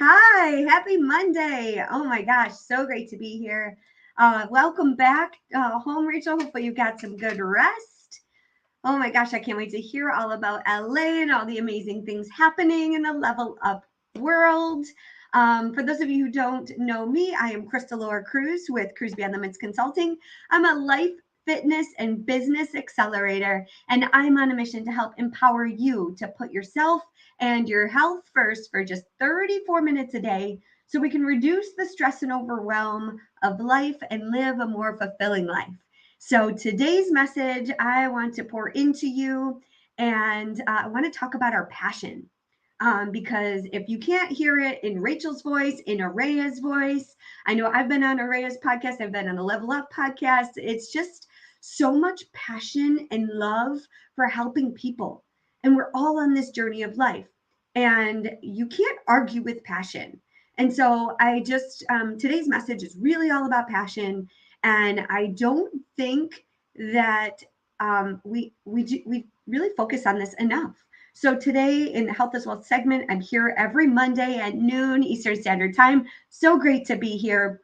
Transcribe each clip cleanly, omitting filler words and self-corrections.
Hi, happy Monday. Oh my gosh, so great to be here. Welcome back home, Rachel. Hopefully you got some good rest. Oh my gosh, I can't wait to hear all about LA and all the amazing things happening in the level up world. For those of you who don't know me, I am Krystalore Crews with Crews Beyond Limits Consulting. I'm a life, fitness, and business accelerator, and I'm on a mission to help empower you to put yourself and your health first for just 34 minutes a day so we can reduce the stress and overwhelm of life and live a more fulfilling life. So today's message, I want to pour into you, and I want to talk about our passion. Because if you can't hear it in Rachel's voice, in Araya's voice, I know I've been on Araya's podcast, I've been on the Level Up podcast. It's just so much passion and love for helping people. And we're all on this journey of life, and you can't argue with passion. And so today's message is really all about passion. And I don't think that we really focus on this enough. So today in the Health as Wealth segment, I'm here every Monday at noon Eastern Standard Time. So great to be here.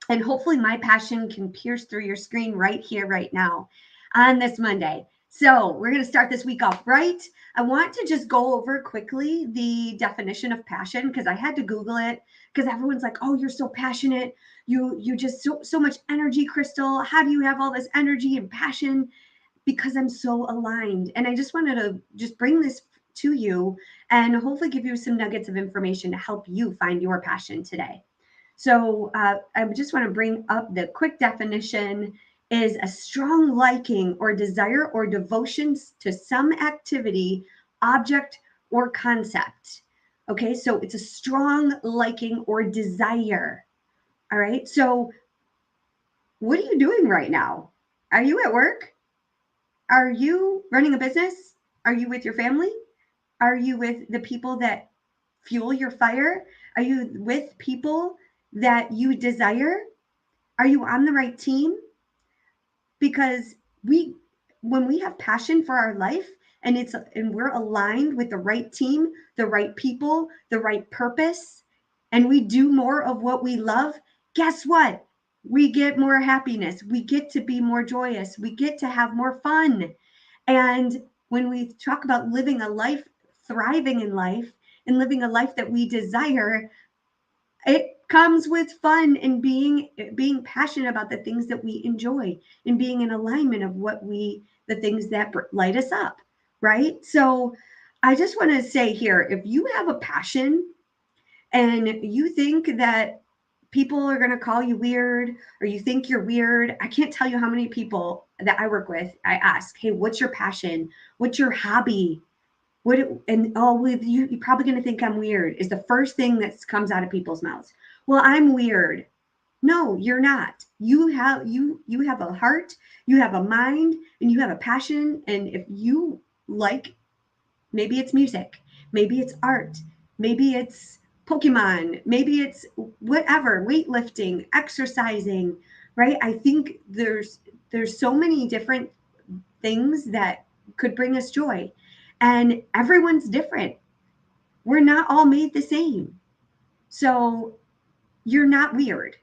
And hopefully my passion can pierce through your screen right here, right now on this Monday. So we're going to start this week off right. I want to just go over quickly the definition of passion because I had to Google it because everyone's like, oh, you're so passionate. You just so much energy, Crystal. How do you have all this energy and passion? Because I'm so aligned. And I just wanted to just bring this to you and hopefully give you some nuggets of information to help you find your passion today. So I just want to bring up the quick definition is a strong liking or desire or devotion to some activity, object, or concept. Okay, so it's a strong liking or desire. All right, so what are you doing right now? Are you at work? Are you running a business? Are you with your family? Are you with the people that fuel your fire? Are you with people that you desire? Are you on the right team? Because when we have passion for our life and we're aligned with the right team, the right people, the right purpose, and we do more of what we love, guess what? We get more happiness. We get to be more joyous. We get to have more fun. And when we talk about living a life, thriving in life, and living a life that we desire, it comes with fun and being passionate about the things that we enjoy and being in alignment of the things that light us up, right? So I just want to say here, if you have a passion and you think that people are going to call you weird or you think you're weird, I can't tell you how many people that I work with, I ask, hey, what's your passion? What's your hobby? With you, you're probably going to think I'm weird is the first thing that comes out of people's mouths. Well, I'm weird. No, you're not. You have a heart, you have a mind, and you have a passion. And if you like, maybe it's music, maybe it's art, maybe it's Pokemon, maybe it's whatever, weightlifting, exercising, right? I think there's so many different things that could bring us joy. And everyone's different. We're not all made the same. So you're not weird.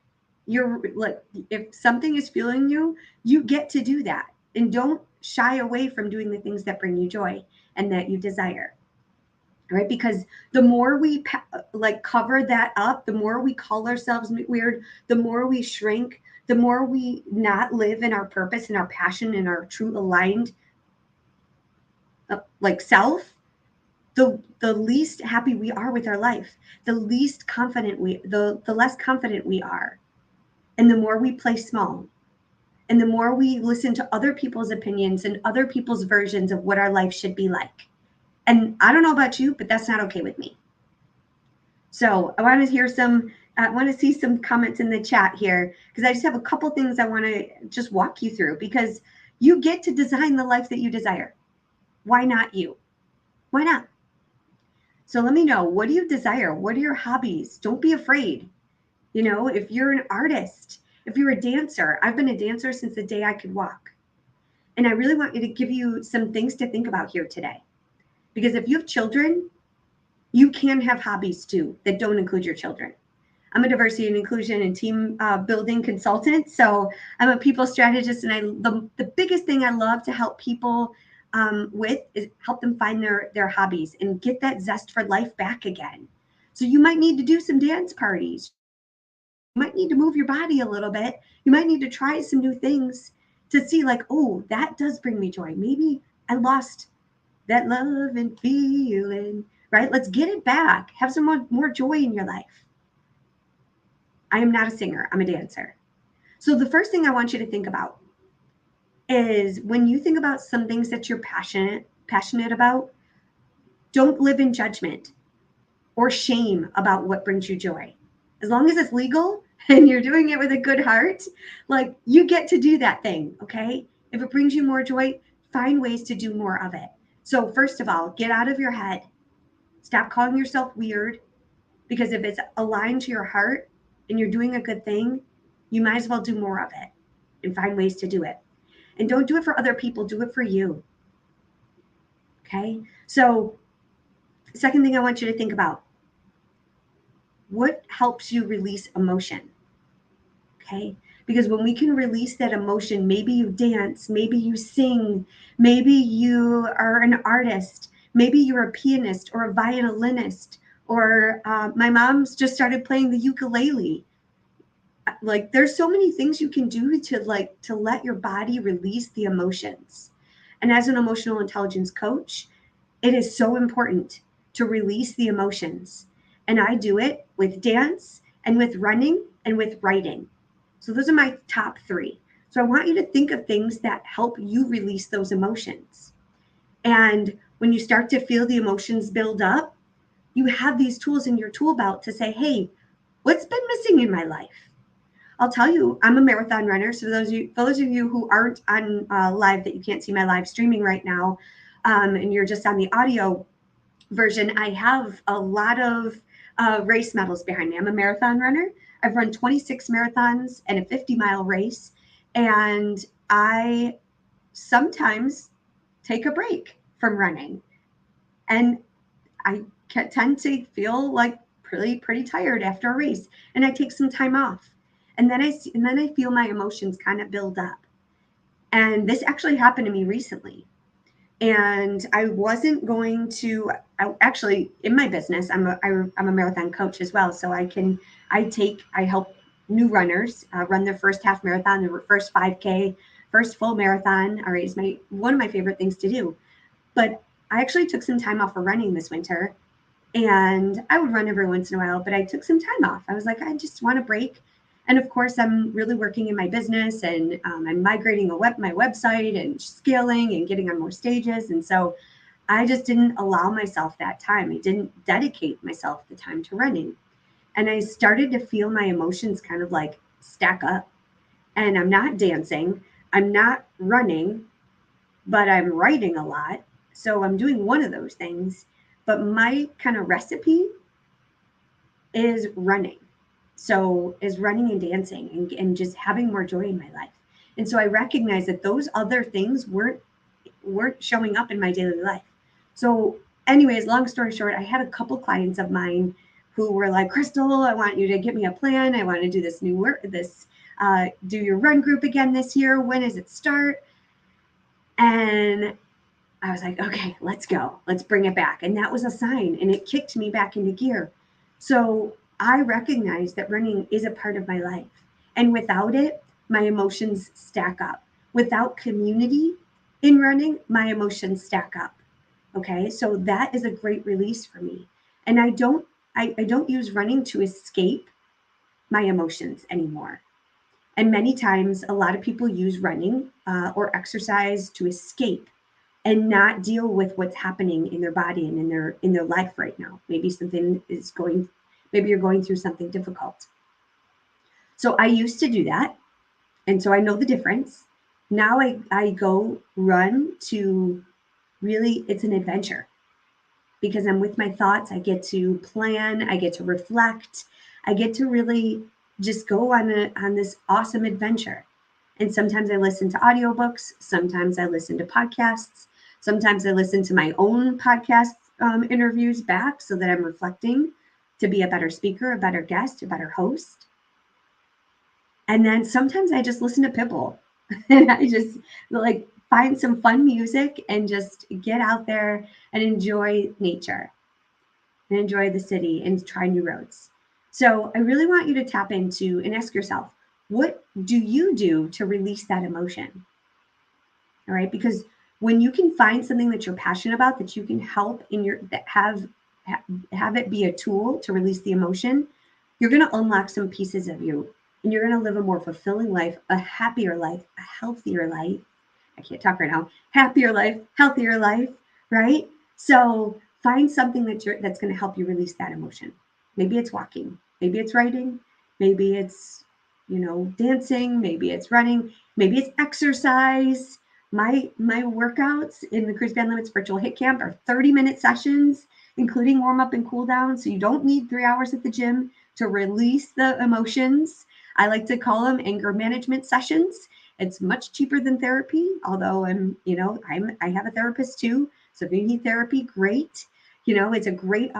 You're like, if something is fueling you, you get to do that. And don't shy away from doing the things that bring you joy and that you desire. Right? Because the more we cover that up, the more we call ourselves weird, the more we shrink, the more we not live in our purpose and our passion and our true aligned self, the least happy we are with our life, the less confident we are, and the more we play small, and the more we listen to other people's opinions and other people's versions of what our life should be like. And I don't know about you, but that's not okay with me. So I want to see some comments in the chat here because I just have a couple things I want to just walk you through because you get to design the life that you desire. Why not you? Why not? So let me know, what do you desire? What are your hobbies? Don't be afraid. You know, if you're an artist, if you're a dancer, I've been a dancer since the day I could walk. And I really want you to give you some things to think about here today. Because if you have children, You can have hobbies too that don't include your children. I'm a diversity and inclusion and team building consultant. So I'm a people strategist, and the biggest thing I love to help people with is help them find their hobbies and get that zest for life back again. So you might need to do some dance parties. You might need to move your body a little bit. You might need to try some new things to see like, oh, that does bring me joy. Maybe I lost that love and feeling, right? Let's get it back. Have some more joy in your life. I am not a singer, I'm a dancer. So the first thing I want you to think about is when you think about some things that you're passionate about, don't live in judgment or shame about what brings you joy. As long as it's legal and you're doing it with a good heart, like you get to do that thing, okay? If it brings you more joy, find ways to do more of it. So first of all, get out of your head. Stop calling yourself weird, because if it's aligned to your heart and you're doing a good thing, you might as well do more of it and find ways to do it. And don't do it for other people, do it for you. Okay? So, second thing I want you to think about, what helps you release emotion? Okay? Because when we can release that emotion, maybe you dance, maybe you sing, maybe you are an artist, maybe you're a pianist or a violinist, or my mom's just started playing the ukulele. Like there's so many things you can do to let your body release the emotions. And as an emotional intelligence coach, it is so important to release the emotions. And I do it with dance and with running and with writing. So those are my top 3. So I want you to think of things that help you release those emotions. And when you start to feel the emotions build up, you have these tools in your tool belt to say, hey, what's been missing in my life? I'll tell you, I'm a marathon runner. So for those of you who aren't on live, that you can't see my live streaming right now, and you're just on the audio version, I have a lot of race medals behind me. I'm a marathon runner. I've run 26 marathons and a 50-mile race. And I sometimes take a break from running. And I tend to feel like pretty tired after a race. And I take some time off. And then I feel my emotions kind of build up. And this actually happened to me recently. And I wasn't going to. Actually, in my business, I'm a marathon coach as well. So I help new runners run their first half marathon, their first 5K, first full marathon. All right, is one of my favorite things to do. But I actually took some time off for running this winter, and I would run every once in a while. But I took some time off. I was like, I just want a break. And of course, I'm really working in my business, and I'm migrating my website and scaling and getting on more stages. And so I just didn't allow myself that time. I didn't dedicate myself the time to running. And I started to feel my emotions kind of like stack up. And I'm not dancing, I'm not running, but I'm writing a lot. So I'm doing one of those things. But my kind of recipe is running. So is running and dancing and just having more joy in my life. And so I recognize that those other things weren't showing up in my daily life. So anyways, long story short, I had a couple clients of mine who were like, Crystal, I want you to give me a plan. I want to do this new work, do your run group again this year. When does it start? And I was like, okay, let's go. Let's bring it back. And that was a sign, and it kicked me back into gear. So I recognize that running is a part of my life. And without it, my emotions stack up. Without community in running, my emotions stack up. Okay, so that is a great release for me. And I don't use running to escape my emotions anymore. And many times, a lot of people use running or exercise to escape and not deal with what's happening in their body and in their life right now. Maybe you're going through something difficult. So I used to do that. And so I know the difference. Now I go run to really, it's an adventure because I'm with my thoughts. I get to plan, I get to reflect, I get to really just go on this awesome adventure. And sometimes I listen to audiobooks, sometimes I listen to podcasts, sometimes I listen to my own podcasts interviews back so that I'm reflecting to be a better speaker, a better guest, a better host. And then sometimes I just listen to Pitbull and I just like find some fun music and just get out there and enjoy nature and enjoy the city and try new roads. So I really want you to tap into and ask yourself, what do you do to release that emotion? All right, because when you can find something that you're passionate about, that you can help in your that have it be a tool to release the emotion, you're going to unlock some pieces of you, and you're going to live a more fulfilling life, a happier life, a healthier life. I can't talk right now. Happier life, healthier life, right? So find something that's going to help you release that emotion. Maybe it's walking, maybe it's writing, maybe it's dancing, maybe it's running, maybe it's exercise. My workouts in the Cruise Band Limits Virtual Hit Camp are 30-minute sessions, including warm up and cool down. So you don't need 3 hours at the gym to release the emotions. I like to call them anger management sessions. It's much cheaper than therapy, although I have a therapist too. So if you need therapy, great. It's a great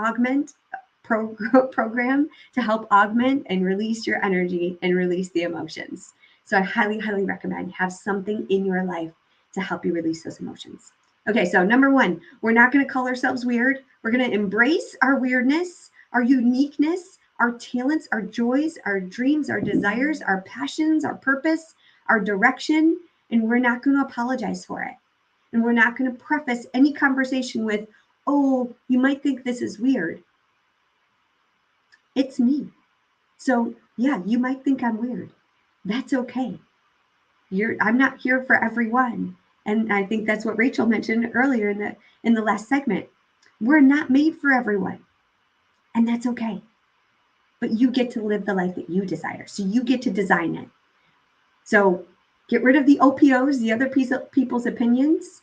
program to help augment and release your energy and release the emotions. So I highly, highly recommend have something in your life to help you release those emotions. Okay, so number one, we're not going to call ourselves weird. We're going to embrace our weirdness, our uniqueness, our talents, our joys, our dreams, our desires, our passions, our purpose, our direction, and we're not going to apologize for it. And we're not going to preface any conversation with, oh, you might think this is weird. It's me. So yeah, you might think I'm weird. That's okay. I'm not here for everyone. And I think that's what Rachel mentioned earlier in the last segment. We're not made for everyone. And that's okay. But you get to live the life that you desire. So you get to design it. So get rid of the OPOs, the other people's opinions.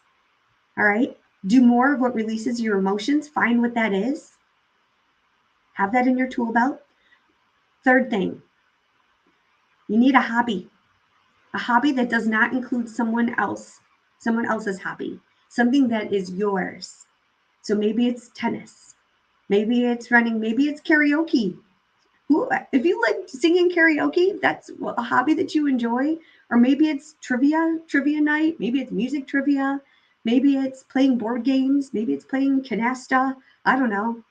All right. Do more of what releases your emotions. Find what that is. Have that in your tool belt. Third thing, you need a hobby that does not include someone else's hobby, something that is yours. So maybe it's tennis, maybe it's running, maybe it's karaoke. If you like singing karaoke, that's a hobby that you enjoy. Or maybe it's trivia night, maybe it's music trivia, maybe it's playing board games, maybe it's playing canasta, I don't know.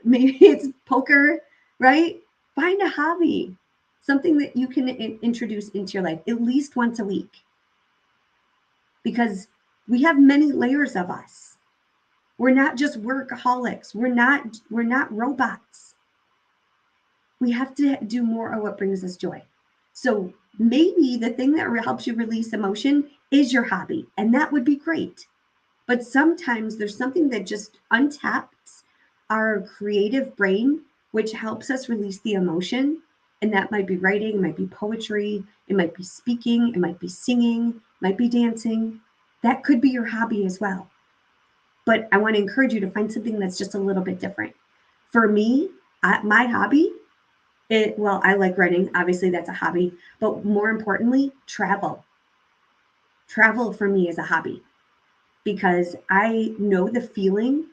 Maybe it's poker, right? Find a hobby, something that you can introduce into your life at least once a week. Because we have many layers of us. We're not just workaholics. We're not robots. We have to do more of what brings us joy. So maybe the thing that helps you release emotion is your hobby, and that would be great. But sometimes there's something that just untaps our creative brain, which helps us release the emotion. And that might be writing, it might be poetry, it might be speaking, it might be singing, it might be dancing. That could be your hobby as well. But I want to encourage you to find something that's just a little bit different. For me, my hobby, I like running. Obviously, that's a hobby. But more importantly, travel. Travel for me is a hobby because I know the feeling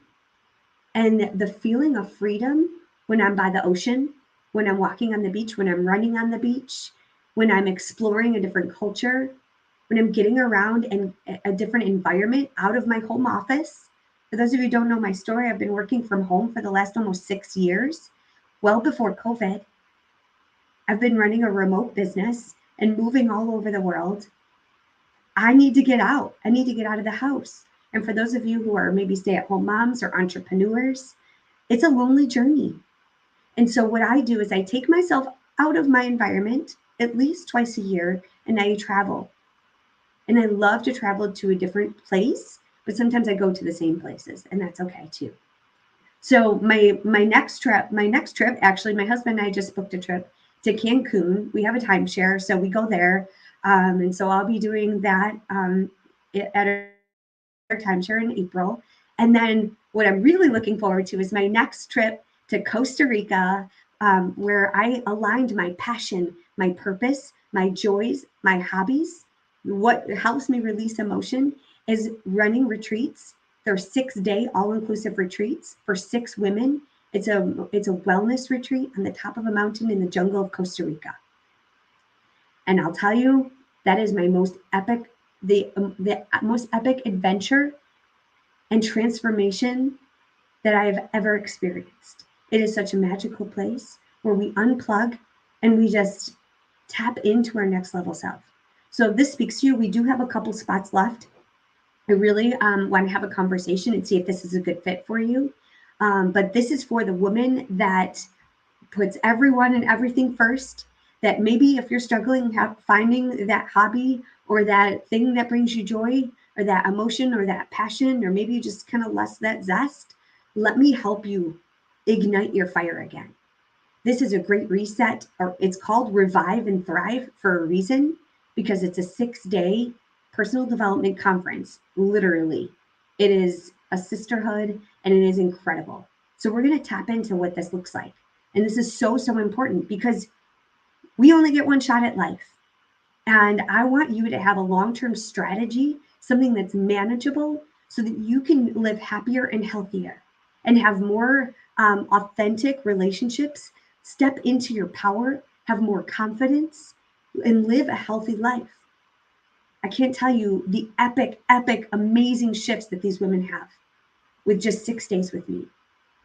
of freedom when I'm by the ocean, when I'm walking on the beach, when I'm running on the beach, when I'm exploring a different culture, when I'm getting around in a different environment out of my home office. For those of you who don't know my story, I've been working from home for the last almost 6 years, well before COVID. I've been running a remote business and moving all over the world. I need to get out. I need to get out of the house. And for those of you who are maybe stay-at-home moms or entrepreneurs, it's a lonely journey. And so what I do is I take myself out of my environment at least twice a year and I travel. And I love to travel to a different place, but sometimes I go to the same places, and that's okay too. So my next trip, actually, my husband and I just booked a trip to Cancun. We have a timeshare, so we go there. And so I'll be doing that at our timeshare in April. And then what I'm really looking forward to is my next trip to Costa Rica, where I aligned my passion, my purpose, my joys, my hobbies. What helps me release emotion is running retreats They're 6-day all-inclusive retreats for 6 women. It's a wellness retreat on the top of a mountain in the jungle of Costa Rica. And I'll tell you, that is my most epic, the most epic adventure and transformation that I have ever experienced. It is such a magical place where we unplug and we just tap into our next level self. So if this speaks to you, we do have a couple spots left. I really want to have a conversation and see if this is a good fit for you. But this is for the woman that puts everyone and everything first, that maybe if you're struggling finding that hobby or that thing that brings you joy or that emotion or that passion, or maybe you just kind of lost that zest, let me help you ignite your fire again. This is a great reset, or it's called Revive and Thrive for a reason, because it's a 6-day personal development conference. Literally, it is a sisterhood and it is incredible. So we're going to tap into what this looks like. And this is so, so important because we only get one shot at life. And I want you to have a long-term strategy, something that's manageable so that you can live happier and healthier and have more authentic relationships, step into your power, have more confidence, and live a healthy life. I can't tell you the epic, amazing shifts that these women have with just 6 days with me.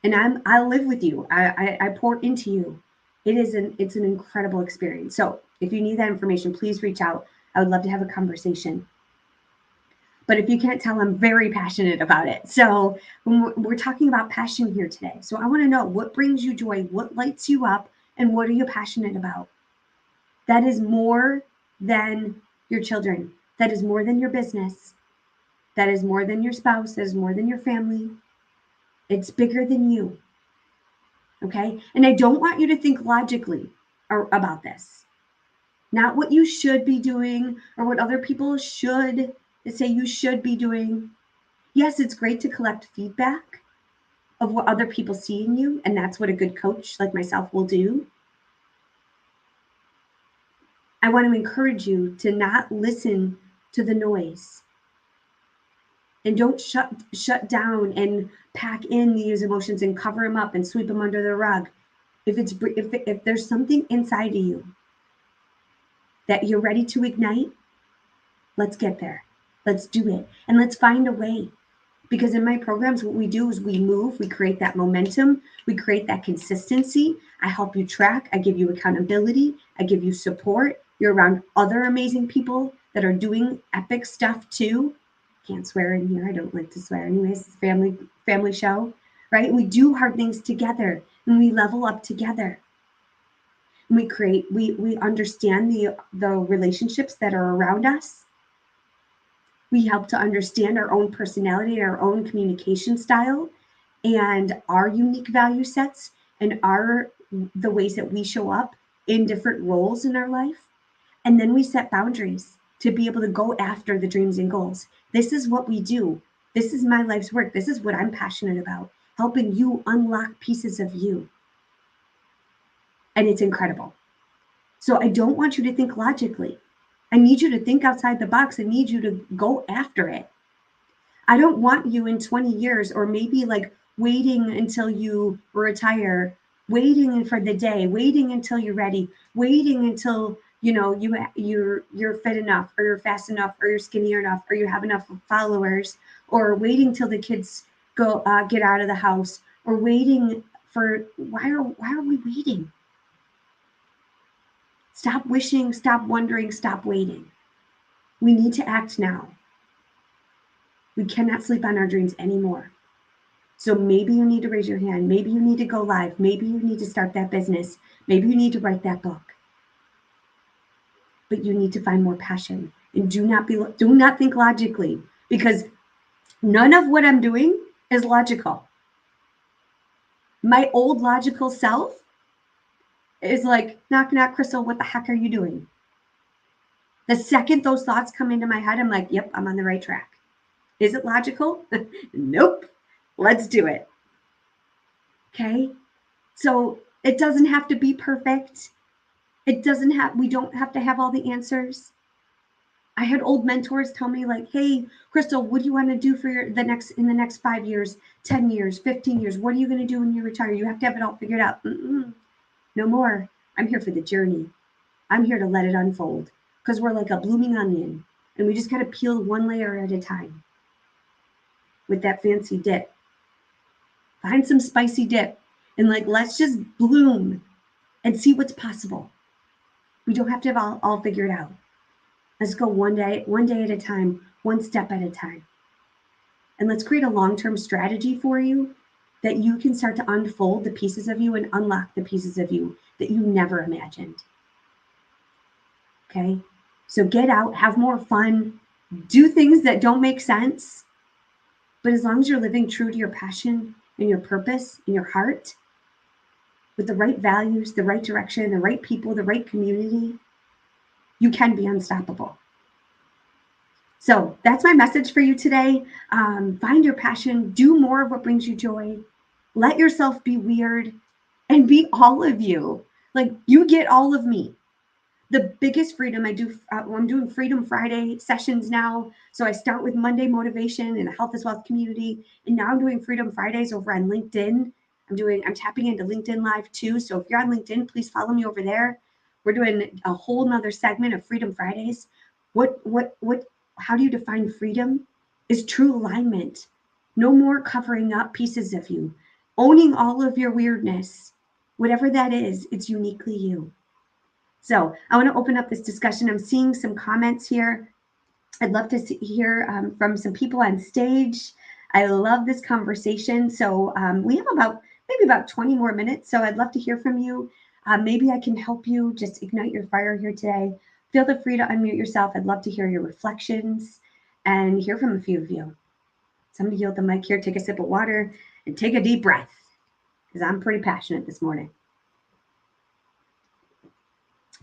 And I'll live with you. I pour into you. It's an incredible experience. So if you need that information, please reach out. I would love to have a conversation. But if you can't tell, I'm very passionate about it. So we're talking about passion here today. So I want to know what brings you joy, what lights you up, and what are you passionate about? That is more than your children. That is more than your business. That is more than your spouse. That is more than your family. It's bigger than you. Okay? And I don't want you to think logically about this. Not what you should be doing or what other people should say you should be doing. Yes, it's great to collect feedback of what other people see in you, and that's what a good coach like myself will do. I want to encourage you to not listen to the noise. And don't shut down and pack in these emotions and cover them up and sweep them under the rug. If there's something inside of you that you're ready to ignite, let's get there. Let's do it. And let's find a way. Because in my programs, what we do is we move, we create that momentum, we create that consistency. I help you track. I give you accountability. I give you support. You're around other amazing people that are doing epic stuff too. Can't swear in here. I don't like to swear anyways. It's a family show, right? We do hard things together and we level up together. And we understand the relationships that are around us. We help to understand our own personality, our own communication style, and our unique value sets, and the ways that we show up in different roles in our life. And then we set boundaries to be able to go after the dreams and goals. This is what we do. This is my life's work. This is what I'm passionate about, helping you unlock pieces of you. And it's incredible. So I don't want you to think logically. I need you to think outside the box. I need you to go after it. I don't want you in 20 years or maybe like waiting until you retire, waiting for the day, waiting until you're ready, waiting until you're fit enough or you're fast enough or you're skinny enough or you have enough followers, or waiting till the kids go get out of the house, or waiting for why are we waiting? Stop wishing, stop wondering, stop waiting. We need to act now. We cannot sleep on our dreams anymore. So maybe you need to raise your hand. Maybe you need to go live. Maybe you need to start that business. Maybe you need to write that book. But you need to find more passion. And do not think logically, because none of what I'm doing is logical. My old logical self is like, knock, knock, Crystal, what the heck are you doing? The second those thoughts come into my head, I'm like, yep, I'm on the right track. Is it logical? Nope. Let's do it. Okay? So it doesn't have to be perfect. We don't have to have all the answers. I had old mentors tell me like, hey, Crystal, what do you want to do for in the next 5 years, 10 years, 15 years? What are you going to do when you retire? You have to have it all figured out. No more. I'm here for the journey. I'm here to let it unfold because we're like a blooming onion and we just got to peel one layer at a time with that fancy dip. Find some spicy dip and like, let's just bloom and see what's possible. We don't have to have all figured out. Let's go one day at a time, one step at a time. And let's create a long-term strategy for you that you can start to unfold the pieces of you and unlock the pieces of you that you never imagined. Okay? So get out, have more fun, do things that don't make sense. But as long as you're living true to your passion and your purpose and your heart, with the right values, the right direction, the right people, the right community, you can be unstoppable. So that's my message for you today. Find your passion, do more of what brings you joy, let yourself be weird, and be all of you. Like, you get all of me. The biggest freedom I'm doing Freedom Friday sessions now. So I start with Monday motivation in the Health is Wealth community, and now I'm doing Freedom Fridays over on LinkedIn. I'm tapping into LinkedIn Live too. So if you're on LinkedIn, please follow me over there. We're doing a whole nother segment of Freedom Fridays. How do you define freedom? Is true alignment. No more covering up pieces of you. Owning all of your weirdness. Whatever that is, it's uniquely you. So I want to open up this discussion. I'm seeing some comments here. I'd love to hear from some people on stage. I love this conversation. So we have maybe about 20 more minutes. So I'd love to hear from you. Maybe I can help you just ignite your fire here today. Feel free to unmute yourself. I'd love to hear your reflections and hear from a few of you. So I'm going to yield the mic here, take a sip of water, and take a deep breath because I'm pretty passionate this morning.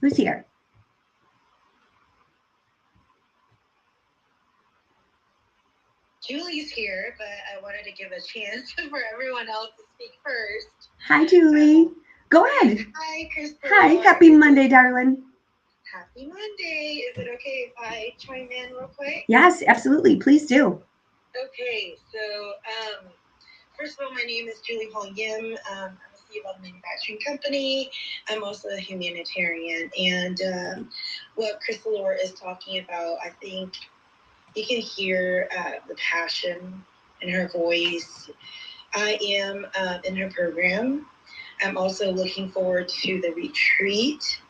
Who's here? Julie's here, but I wanted to give a chance for everyone else to speak first. Hi, Julie. Go ahead. Hi, Krystalore. Hi, happy Monday, darling. Happy Monday. Is it okay if I chime in real quick? Yes, absolutely. Please do. Okay, so first of all, my name is Julie Hong Yim. I'm a CEO of a manufacturing company. I'm also a humanitarian. And what Krystalore is talking about, I think you can hear the passion in her voice. I am in her program. I'm also looking forward to the retreat.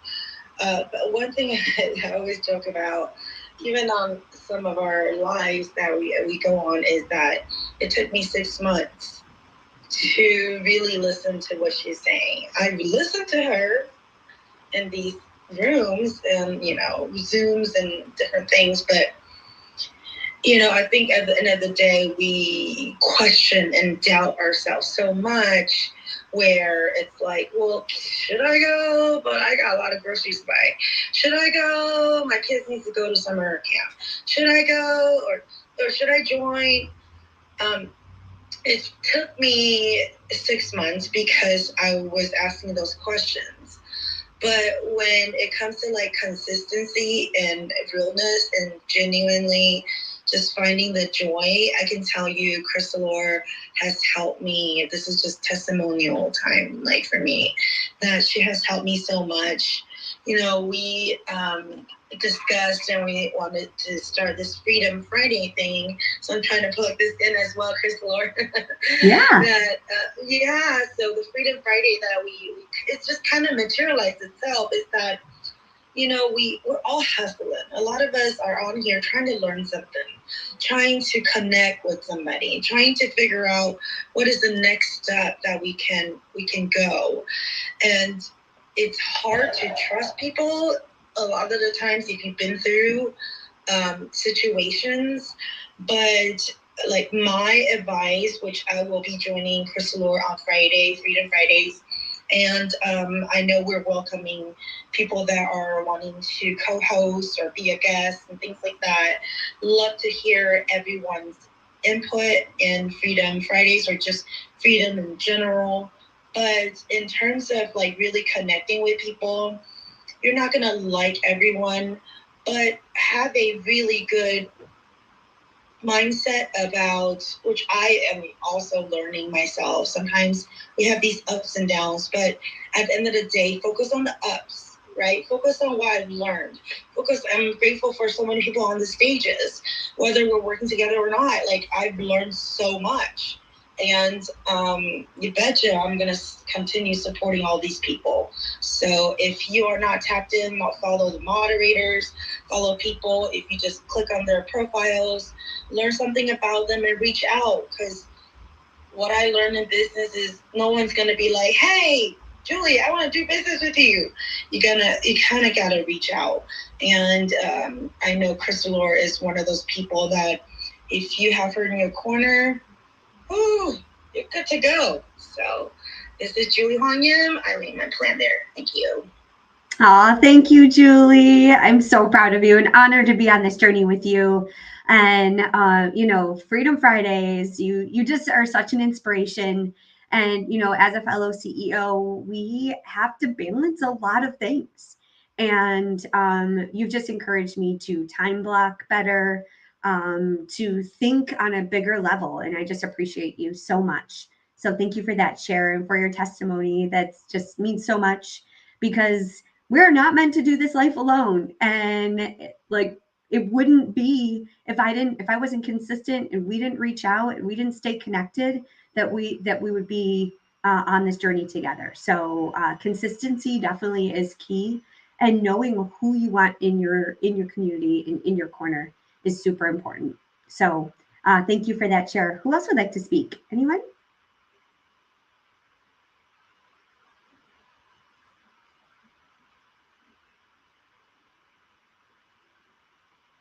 But one thing I always joke about, even on some of our lives that we go on, is that it took me 6 months to really listen to what she's saying. I've listened to her in these rooms and, Zooms and different things, but I think at the end of the day, we question and doubt ourselves so much where it's like, well, should I go? But I got a lot of groceries to buy. Should I go? My kids need to go to summer camp. Should I go? Or should I join? It took me 6 months because I was asking those questions. But when it comes to like consistency and realness and genuinely just finding the joy, I can tell you Krystalore has helped me. This is just testimonial time, like for me, that she has helped me so much. We discussed and we wanted to start this Freedom Friday thing. So I'm trying to plug this in as well, Krystalore. Yeah. So the Freedom Friday that it's just kind of materialized itself is that, we're all hustling. A lot of us are on here trying to learn something, trying to connect with somebody, trying to figure out what is the next step that we can go. And it's hard to trust people a lot of the times if you've been through situations. But like my advice, which I will be joining Krystalore on Friday, Freedom Fridays, and I know we're welcoming people that are wanting to co-host or be a guest and things like that. Love to hear everyone's input in Freedom Fridays or just freedom in general. But in terms of like really connecting with people, you're not going to like everyone, but have a really good mindset about, which I am also learning myself. Sometimes we have these ups and downs, but at the end of the day, focus on the ups, right? Focus on what I've learned. Focus, I'm grateful for so many people on the stages, whether we're working together or not. Like, I've learned so much. And you betcha I'm going to continue supporting all these people. So if you are not tapped in, follow the moderators, follow people. If you just click on their profiles, learn something about them and reach out, because what I learned in business is no one's gonna be like, hey, Julie, I want to do business with you. You kind of gotta reach out. And I know Krystalore is one of those people that if you have her in your corner, ooh, you're good to go. So this is Julie Hong Yim. I leave my plan there. Thank you. Oh, thank you, Julie. I'm so proud of you and honored to be on this journey with you. And Freedom Fridays, you just are such an inspiration. And as a fellow CEO, we have to balance a lot of things. And you've just encouraged me to time block better, to think on a bigger level. And I just appreciate you so much. So thank you for that share and for your testimony. That just means so much because we're not meant to do this life alone. And like, it wouldn't be if I wasn't consistent and we didn't reach out and we didn't stay connected, that we would be on this journey together. So consistency definitely is key, and knowing who you want in your community and in your corner is super important. So thank you for that share. Who else would like to speak? Anyone?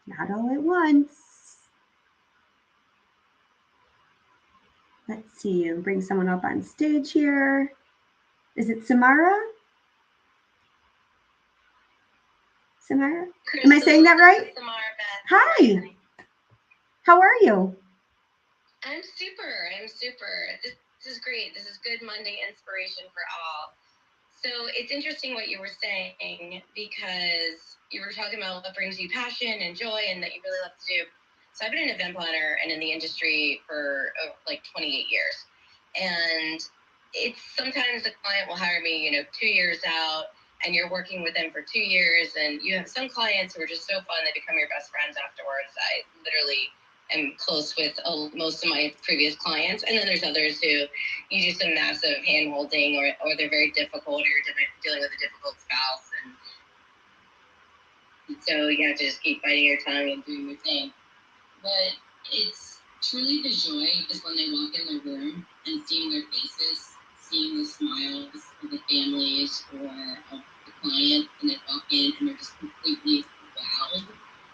Not all at once. Let's see, and bring someone up on stage here. Is it Samara? Samara? Am I saying that right? Samara Beth. Hi. How are you? I'm super. This is great. This is good Monday inspiration for all. So it's interesting what you were saying, because you were talking about what brings you passion and joy and that you really love to do. So I've been an event planner and in the industry for like 28 years. And it's sometimes the client will hire me, 2 years out, and you're working with them for 2 years, and you have some clients who are just so fun, they become your best friends afterwards. I literally am close with most of my previous clients, and then there's others who you do some massive hand holding, or they're very difficult, or you're dealing with a difficult spouse, and so you have to just keep biting your tongue and doing your thing. But it's truly the joy is when they walk in the room and seeing their faces, seeing the smiles of the families or of the client, and they walk in and they're just completely wowed,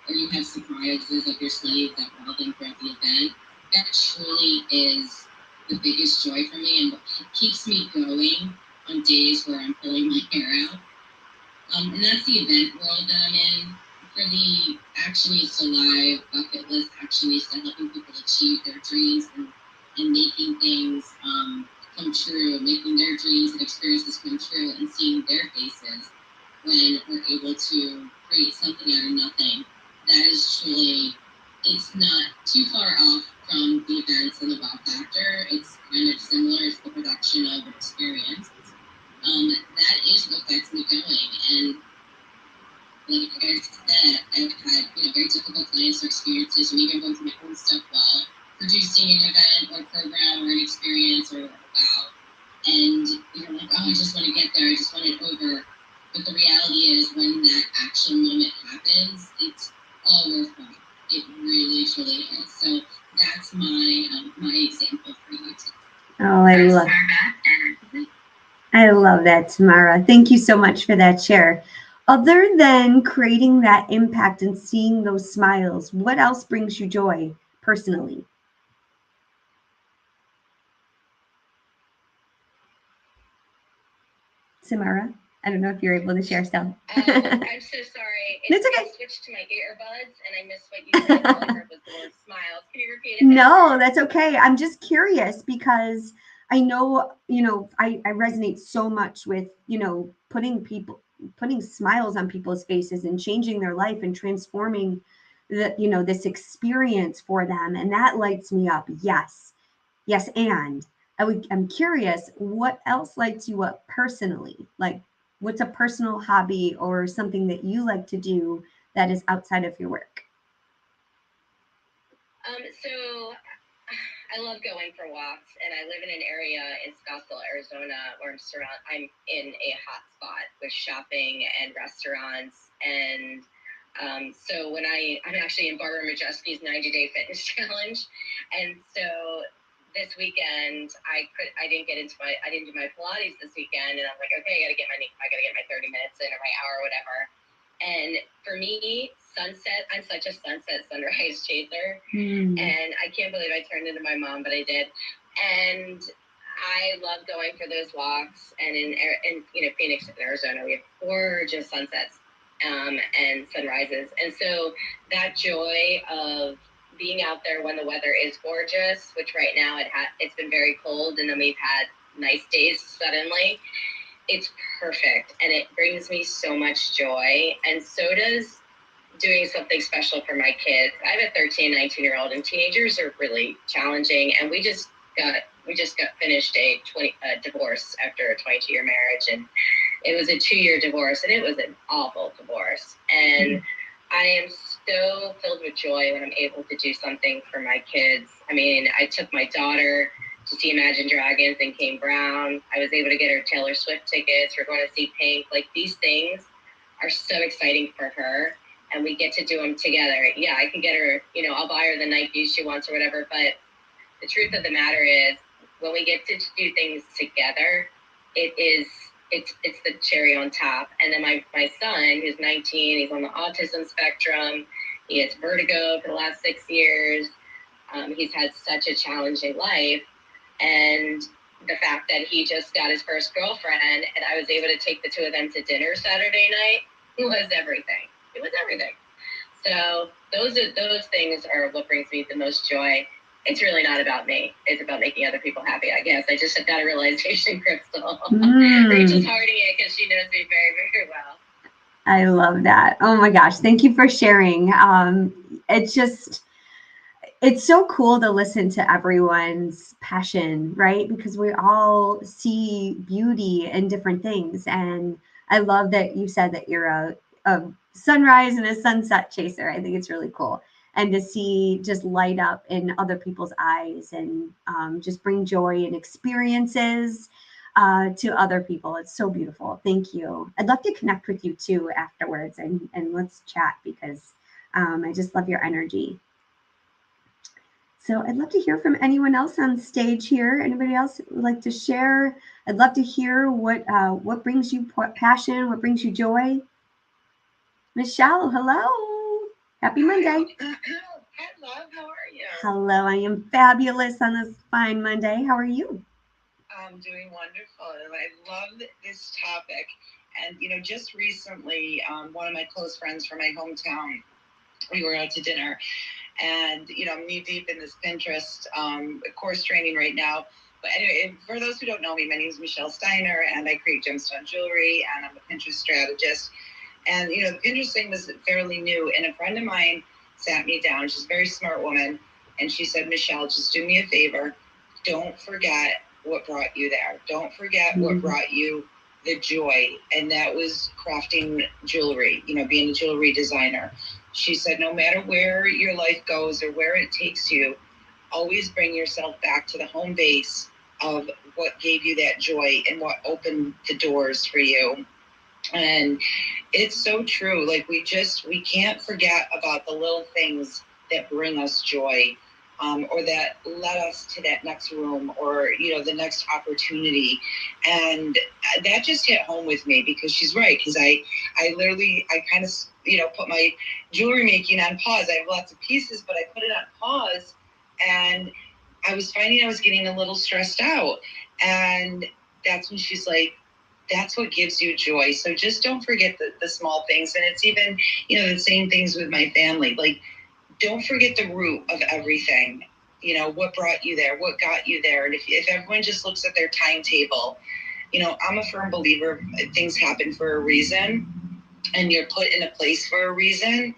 or you have surprises up your sleeve that wow them throughout the event. That truly is the biggest joy for me, and what keeps me going on days where I'm pulling my hair out. And that's the event world that I'm in. For the Action Needs to Live bucket list, Action Needs to helping people achieve their dreams and making things come true, making their dreams and experiences come true, and seeing their faces when we're able to create something out of nothing. That is truly, it's not too far off from the events and the wow factor. It's kind of similar. It's the production of an experience. That is what gets me going. And like I said, I've had very difficult clients or experiences, and even going through my own stuff while producing an event or program or an experience or a wow. And you're like, oh, I just want to get there. I just want it over. But the reality is, when that action moment happens, it's all worthwhile. It really, truly is. So that's my example for you too. Oh, I love that, Tamara. Thank you so much for that share. Other than creating that impact and seeing those smiles, what else brings you joy personally? Samara, I don't know if you're able to share still. I'm so sorry. It's okay. I switched to my earbuds and I missed what you said. All I heard was the word smiles. Can you repeat it? No, that's okay. I'm just curious because I know, I resonate so much with, putting people, putting smiles on people's faces and changing their life and transforming this experience for them. And that lights me up. Yes. Yes. And I'm curious, what else lights you up personally? Like, what's a personal hobby or something that you like to do that is outside of your work? So I love going for walks, and I live in an area in Scottsdale, Arizona, where I'm in a hot spot with shopping and restaurants, and so when I'm actually in Barbara Majeski's 90-day fitness challenge, and so this weekend I didn't do my Pilates this weekend, and I'm like, okay, I gotta get my 30 minutes in or my hour or whatever. And for me, sunset, I'm such a sunset sunrise chaser. And I can't believe I turned into my mom, but I did. And I love going for those walks. And in Phoenix, Arizona, we have gorgeous sunsets and sunrises. And so that joy of being out there when the weather is gorgeous, which right now it's been very cold, and then we've had nice days suddenly. It's perfect, and it brings me so much joy, and so does doing something special for my kids. I have a 13, 19-year-old, and teenagers are really challenging, and we just got finished a divorce after a 22-year marriage, and it was a 2-year divorce, and it was an awful divorce. And I am so filled with joy when I'm able to do something for my kids. I mean, I took my daughter to see Imagine Dragons and Kane Brown. I was able to get her Taylor Swift tickets. We're going to see Pink. Like, these things are so exciting for her, and we get to do them together. Yeah, I can get her, I'll buy her the Nikes she wants or whatever, but the truth of the matter is, when we get to do things together, it's the cherry on top. And then my son, who's 19, he's on the autism spectrum. He has vertigo for the last 6 years. He's had such a challenging life. And the fact that he just got his first girlfriend, and I was able to take the two of them to dinner Saturday night, was everything. It was everything. So those things are what brings me the most joy. It's really not about me. It's about making other people happy, I guess. I just had that realization, Crystal. Rachel's hearting it because she knows me very, very well. I love that. Oh my gosh. Thank you for sharing. It's so cool to listen to everyone's passion, right? Because we all see beauty in different things. And I love that you said that you're a sunrise and a sunset chaser. I think it's really cool. And to see just light up in other people's eyes and just bring joy and experiences to other people. It's so beautiful. Thank you. I'd love to connect with you too afterwards and let's chat because I just love your energy. So I'd love to hear from anyone else on stage here. Anybody else would like to share? I'd love to hear what brings you passion, what brings you joy. Michelle, hello. Happy Monday. Hello, how are you? Hello, I am fabulous on this fine Monday. How are you? I'm doing wonderful. I love this topic. And, just recently, one of my close friends from my hometown, we were out to dinner. And, I'm knee deep in this Pinterest course training right now. But anyway, for those who don't know me, my name is Michelle Steiner, and I create gemstone jewelry, and I'm a Pinterest strategist. And, the Pinterest thing was fairly new. And a friend of mine sat me down. She's a very smart woman. And she said, Michelle, just do me a favor. Don't forget what brought you there. Don't forget what brought you the joy. And that was crafting jewelry, being a jewelry designer. She said, no matter where your life goes or where it takes you, always bring yourself back to the home base of what gave you that joy and what opened the doors for you. And it's so true. Like, we can't forget about the little things that bring us joy, or that led us to that next room or, the next opportunity. And that just hit home with me because she's right. Because I kind of, put my jewelry making on pause. I have lots of pieces, but I put it on pause, and I was finding I was getting a little stressed out. And that's when she's like, that's what gives you joy. So just don't forget the small things. And it's even, the same things with my family. Like, don't forget the root of everything. What brought you there, what got you there. And if everyone just looks at their timetable I'm a firm believer things happen for a reason, and you're put in a place for a reason,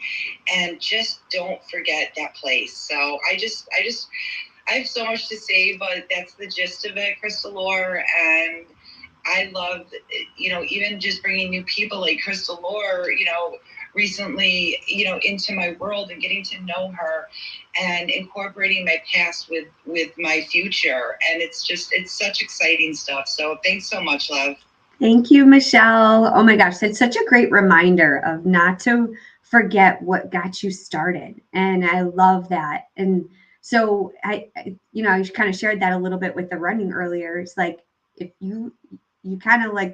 and just don't forget that place. So I have so much to say, but that's the gist of it, Krystalore. And I love, even just bringing new people like Krystalore, recently, into my world and getting to know her and incorporating my past with my future. And it's such exciting stuff. So thanks so much, love. Thank you, Michelle. Oh my gosh, that's such a great reminder of not to forget what got you started. And I love that. And so I kind of shared that a little bit with the running earlier. It's like if you kind of like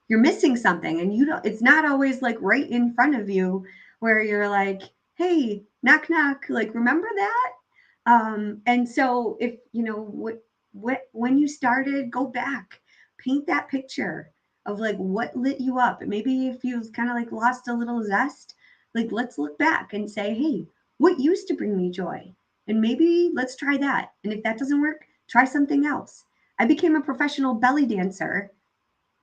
you're missing something, and you don't, it's not always like right in front of you where you're like, hey, knock knock, like remember that? And so if when you started, go back, paint that picture of like what lit you up. And maybe if you've kind of like lost a little zest, like let's look back and say, hey, what used to bring me joy? And maybe let's try that. And if that doesn't work, try something else. I became a professional belly dancer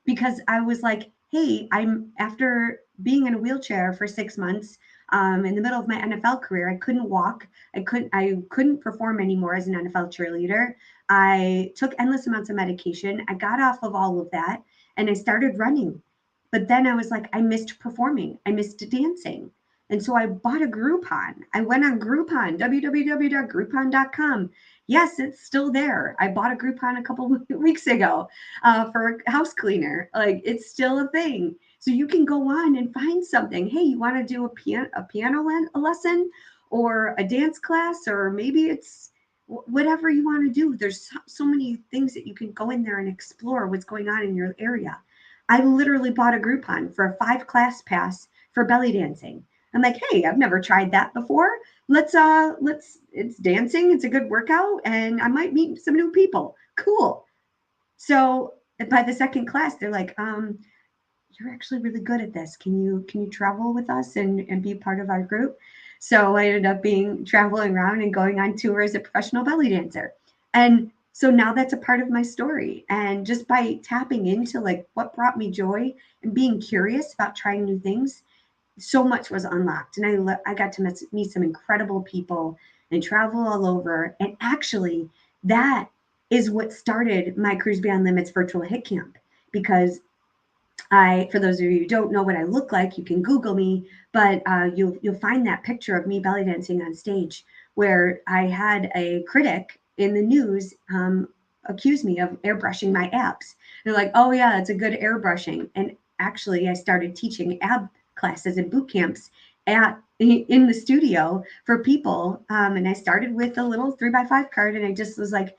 because I was like, hey, I'm after being in a wheelchair for 6 months, in the middle of my NFL career. I couldn't walk. I couldn't perform anymore as an NFL cheerleader. I took endless amounts of medication. I got off of all of that and I started running. But then I was like, I missed performing. I missed dancing. And so I bought a Groupon. I went on Groupon, www.groupon.com. Yes, it's still there. I bought a Groupon a couple weeks ago for a house cleaner. Like it's still a thing. So you can go on and find something. Hey, you want to do a lesson or a dance class, or maybe it's whatever you want to do. There's so many things that you can go in there and explore what's going on in your area. I literally bought a Groupon for a 5 class pass for belly dancing. I'm like, hey, I've never tried that before. Let's it's dancing, it's a good workout, and I might meet some new people. Cool. So by the second class, they're like, you're actually really good at this. Can you travel with us and be part of our group? So I ended up being traveling around and going on tour as a professional belly dancer. And so now that's a part of my story. And just by tapping into like what brought me joy and being curious about trying new things, so much was unlocked. And I got to meet some incredible people and travel all over. And actually, that is what started my Cruise Beyond Limits virtual hit camp, because for those of you who don't know what I look like, you can Google me, but you'll find that picture of me belly dancing on stage where I had a critic in the news accuse me of airbrushing my abs. They're like, oh yeah, it's a good airbrushing. And actually, I started teaching ab classes and boot camps in the studio for people, and I started with a little 3x5 card, and I just was like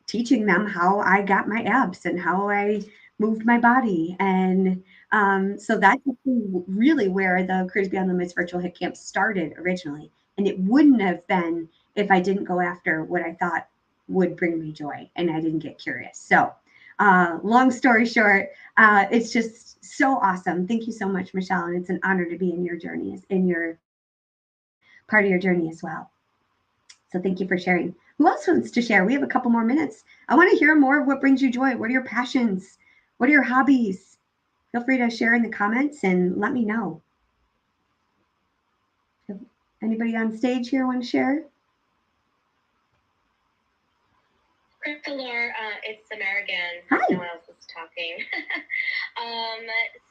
teaching them how I got my abs and how I moved my body. And so that's really where the Cruise Beyond Limits virtual hit camp started originally. And it wouldn't have been if I didn't go after what I thought would bring me joy and I didn't get curious. So long story short, it's just so awesome. Thank you so much, Michelle. And it's an honor to be in your journey, in your part of your journey as well. So thank you for sharing. Who else wants to share? We have a couple more minutes. I want to hear more of what brings you joy. What are your passions? What are your hobbies? Feel free to share in the comments and let me know. Anybody on stage here want to share? Krystalore, it's Samara again. Hi. No one else is talking.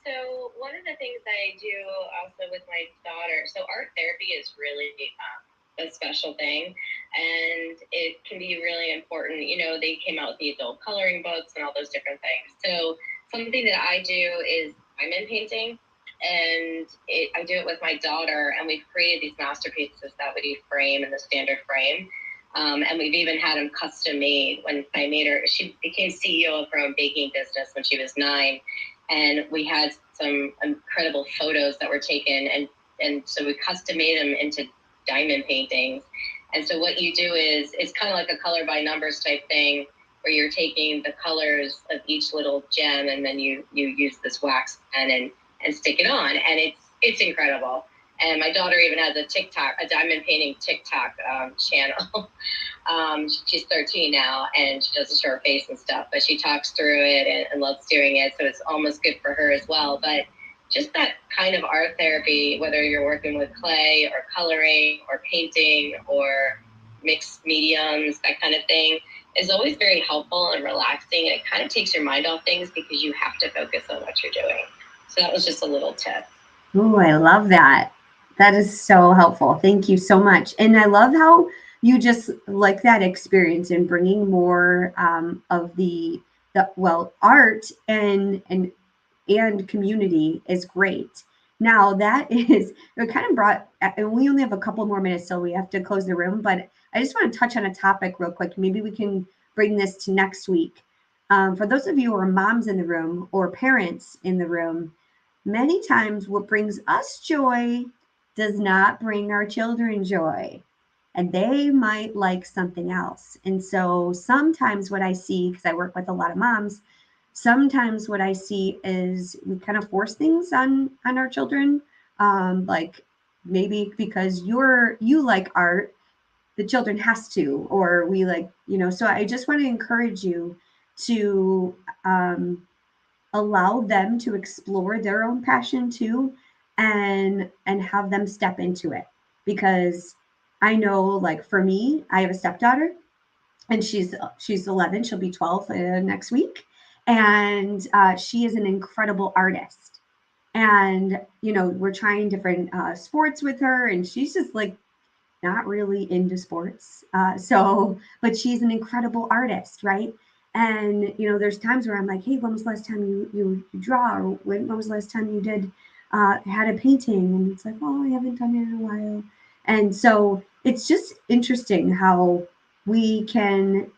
So one of the things I do also with my daughter, so art therapy is really a special thing, and it can be really important. They came out with the adult coloring books and all those different things. So something that I do is diamond painting, and I do it with my daughter, and we've created these masterpieces that we frame in the standard frame. And we've even had them custom made. When I made her, she became CEO of her own baking business when she was 9. And we had some incredible photos that were taken. And so we custom made them into diamond paintings. And so what you do is, it's kind of like a color by numbers type thing, where you're taking the colors of each little gem, and then you use this wax pen and stick it on. And it's incredible. And my daughter even has a diamond painting TikTok channel. She's 13 now, and she doesn't show her face and stuff, but she talks through it and loves doing it. So it's almost good for her as well. But just that kind of art therapy, whether you're working with clay or coloring or painting or mixed mediums, that kind of thing, is always very helpful and relaxing. It kind of takes your mind off things because you have to focus on what you're doing. So that was just a little tip. Oh, I love that. That is so helpful. Thank you so much. And I love how you just like that experience in bringing more of the art and community is great. Now that is it kind of brought, and we only have a couple more minutes, so we have to close the room. But I just want to touch on a topic real quick. Maybe we can bring this to next week. For those of you who are moms in the room or parents in the room, many times what brings us joy does not bring our children joy, and they might like something else. And so sometimes what I see, because I work with a lot of moms, sometimes what I see is we kind of force things on our children, like maybe because you like art, the children has to, or we like, so I just want to encourage you to allow them to explore their own passion too, and have them step into it. Because I know, like for me, I have a stepdaughter, and she's 11, she'll be 12 next week, and she is an incredible artist. And we're trying different sports with her, and she's just like not really into sports. But she's an incredible artist, right? And there's times where I'm like, hey, when was the last time you draw? Or when was the last time you did had a painting? And it's like, oh, I haven't done it in a while. And so it's just interesting how we can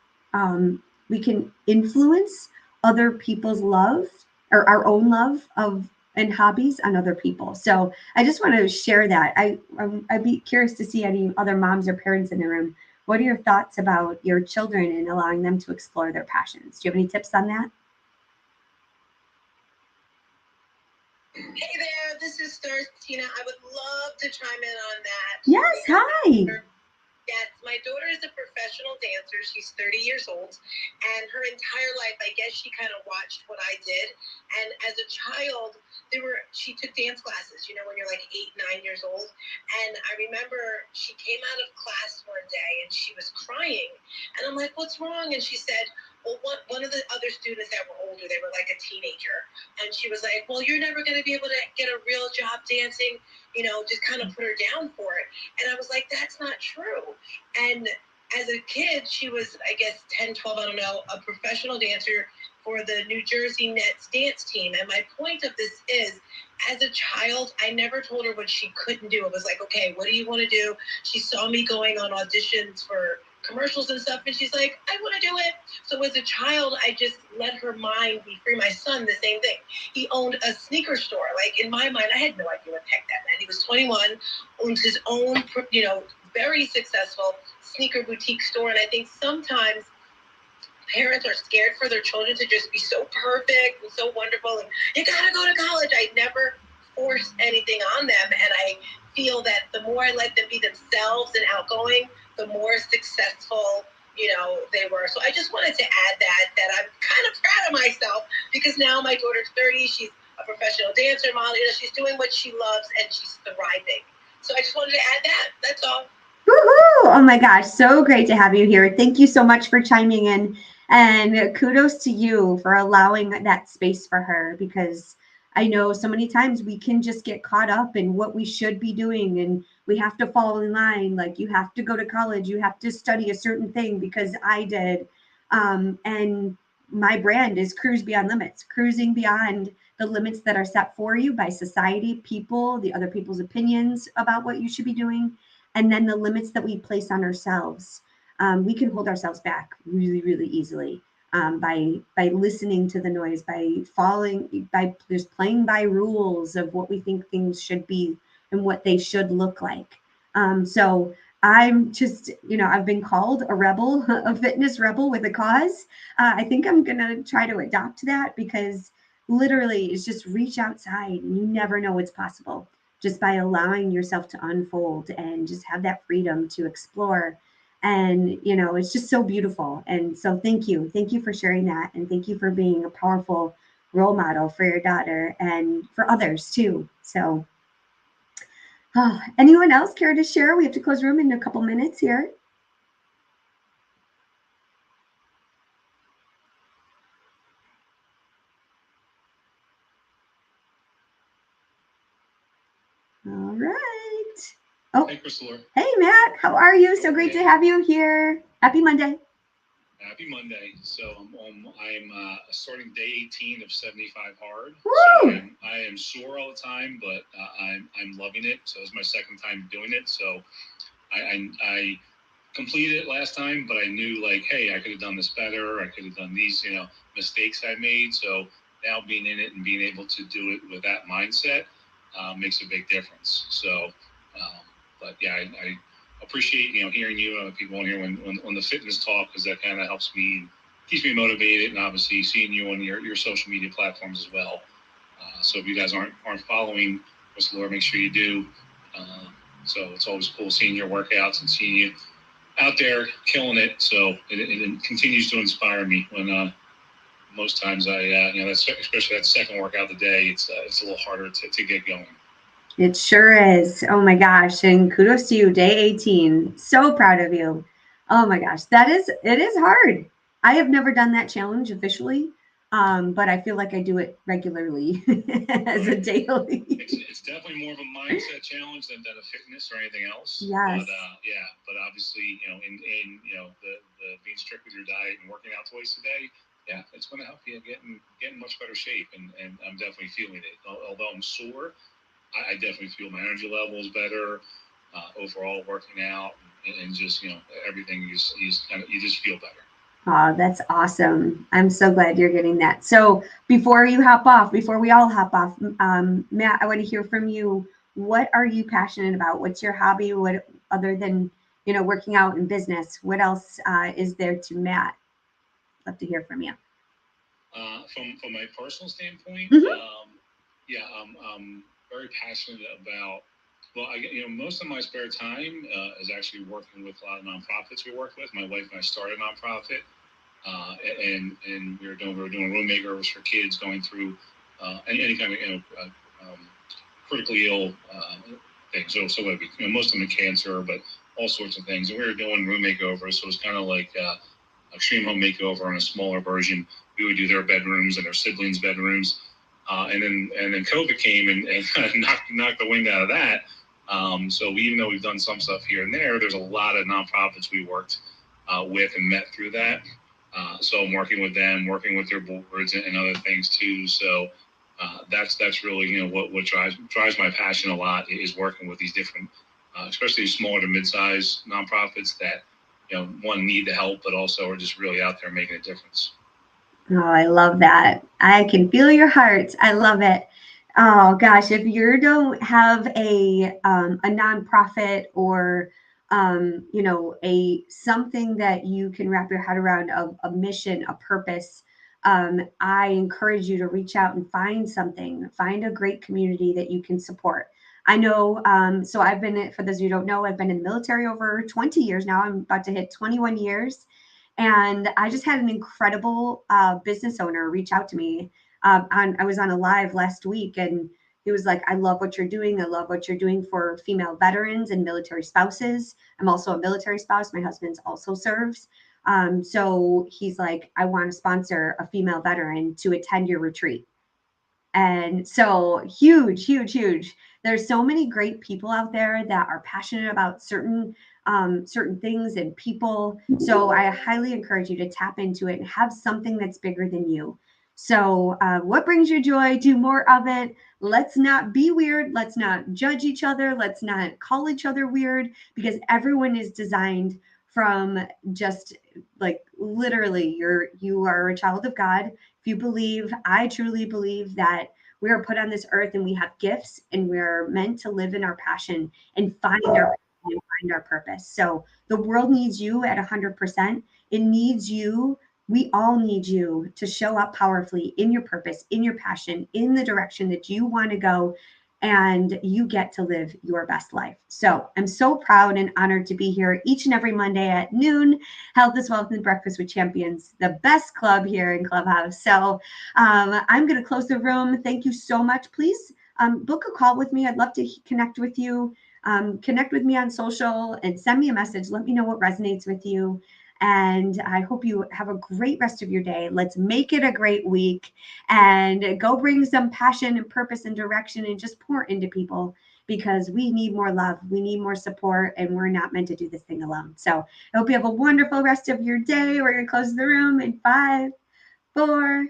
influence other people's love, or our own love of and hobbies on other people. So I just want to share that. I'd be curious to see any other moms or parents in the room. What are your thoughts about your children and allowing them to explore their passions? Do you have any tips on that? Hey there, this is Tina. I would love to chime in on that. Yes, hi. Yes, my daughter is a professional dancer. She's 30 years old, and her entire life, I guess she kind of watched what I did. And as a child, she took dance classes, when you're like 8, 9 years old. And I remember she came out of class one day and she was crying. And I'm like, what's wrong? And she said, well, one of the other students that were older, they were like a teenager. And she was like, well, you're never going to be able to get a real job dancing, just kind of put her down for it. And I was like, that's not true. And as a kid, she was, I guess, 10, 12, I don't know, a professional dancer for the New Jersey Nets dance team. And my point of this is, as a child, I never told her what she couldn't do. It was like, okay, what do you want to do? She saw me going on auditions for commercials and stuff, and she's like, I want to do it. So as a child, I just let her mind be free. My son, the same thing. He owned a sneaker store. Like, in my mind, I had no idea what the heck that meant. He was 21, owned his own, very successful sneaker boutique store. And I think sometimes parents are scared for their children to just be so perfect and so wonderful, and you gotta go to college. I never forced anything on them, and I feel that the more I let them be themselves and outgoing, the more successful they were. So I just wanted to add that I'm kind of proud of myself, because now my daughter's 30, she's a professional dancer, model, she's doing what she loves and she's thriving. So I just wanted to add that. That's all. Woohoo! Oh my gosh, so great to have you here. Thank you so much for chiming in, and kudos to you for allowing that space for her, because I know so many times we can just get caught up in what we should be doing, and we have to fall in line. Like, you have to go to college, you have to study a certain thing because I did. And my brand is Cruise Beyond Limits, cruising beyond the limits that are set for you by society, people, the other people's opinions about what you should be doing, and then the limits that we place on ourselves. We can hold ourselves back really, really easily by listening to the noise, by just playing by rules of what we think things should be and what they should look like. So I'm just, I've been called a rebel, a fitness rebel with a cause. I think I'm going to try to adopt that, because literally it's just reach outside and you never know what's possible. just by allowing yourself to unfold and just have that freedom to explore. And, it's just so beautiful. And so thank you. Thank you for sharing that. And thank you for being a powerful role model for your daughter and for others too. So, anyone else care to share? We have to close the room in a couple minutes here. All right. Oh, hey, Krystalore. Hey, Matt. How are you? So great to have you here. Happy Monday. Happy Monday. So I'm starting day 18 of 75 hard. Woo! So I am sore all the time, but I'm loving it. So it's my second time doing it. So I completed it last time, but I knew like, hey, I could have done this better. I could have done these, mistakes I made. So now being in it and being able to do it with that mindset makes a big difference. So, but yeah, I appreciate hearing you and other people on here when the fitness talk, because that kind of helps me and keeps me motivated, and obviously seeing you on your social media platforms as well. So if you guys aren't following Krystalore, make sure you do. So it's always cool seeing your workouts and seeing you out there killing it. So it continues to inspire me when most times that's, especially that second workout of the day, it's a little harder to get going. It sure is. Oh my gosh. And kudos to you, day 18. So proud of you. Oh my gosh. It is hard. I have never done that challenge officially. But I feel like I do it regularly as a daily. It's definitely more of a mindset challenge than a fitness or anything else. Yes. But obviously, in the being strict with your diet and working out twice a day, yeah, it's going to help you get in much better shape. And I'm definitely feeling it. Although I'm sore, I definitely feel my energy levels better, overall working out, and just, everything you just feel better. Oh, that's awesome. I'm so glad you're getting that. So before we all hop off, Matt, I want to hear from you. What are you passionate about? What's your hobby? What, other than, working out in business, what else is there to Matt? Love to hear from you. From my personal standpoint, I'm very passionate about. Well, most of my spare time is actually working with a lot of nonprofits we work with. My wife and I started a nonprofit, and we were doing room makeovers for kids going through any kind of critically ill things. So most of them are cancer, but all sorts of things. And we were doing room makeovers, so it was kind of like extreme home makeover on a smaller version. We would do their bedrooms and their siblings' bedrooms, and then COVID came and knocked the wind out of that. So even though we've done some stuff here and there's a lot of nonprofits we worked with and met through that. So I'm working with them, working with their boards and other things too. So that's really what drives my passion a lot, is working with these different, especially smaller to mid-sized nonprofits that one, need the help, but also are just really out there making a difference. Oh, I love that. I can feel your heart. I love it. Oh gosh, if you don't have a nonprofit or a something that you can wrap your head around, a mission, a purpose, I encourage you to reach out and find something. Find a great community that you can support. I know. So I've been, for those of you who don't know, I've been in the military over 20 years now. I'm about to hit 21 years. And I just had an incredible business owner reach out to me. I was on a live last week, and he was like, I love what you're doing. I love what you're doing for female veterans and military spouses. I'm also a military spouse. My husband also serves. So he's like, I want to sponsor a female veteran to attend your retreat. And so huge, huge, huge. There's so many great people out there that are passionate about certain things and people. So I highly encourage you to tap into it and have something that's bigger than you. So what brings you joy? Do more of it. Let's not be weird. Let's not judge each other. Let's not call each other weird, because everyone is designed from just like literally you are a child of God. If you believe, I truly believe that we are put on this earth and we have gifts, and we're meant to live in our passion and find our purpose. So the world needs you at 100%. It needs you. We all need you to show up powerfully in your purpose, in your passion, in the direction that you want to go. and you get to live your best life. So I'm so proud and honored to be here each and every Monday at noon. Health is Wealth and Breakfast with Champions, the best club here in Clubhouse. So I'm going to close the room. Thank you so much. Please book a call with me. I'd love to connect with you. Connect with me on social and send me a message. Let me know what resonates with you. And I hope you have a great rest of your day. Let's make it a great week and go bring some passion and purpose and direction and just pour into people, because we need more love. We need more support, and we're not meant to do this thing alone. So I hope you have a wonderful rest of your day. We're going to close the room in 5, 4,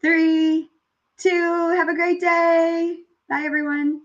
3, 2. Have a great day. Bye, everyone.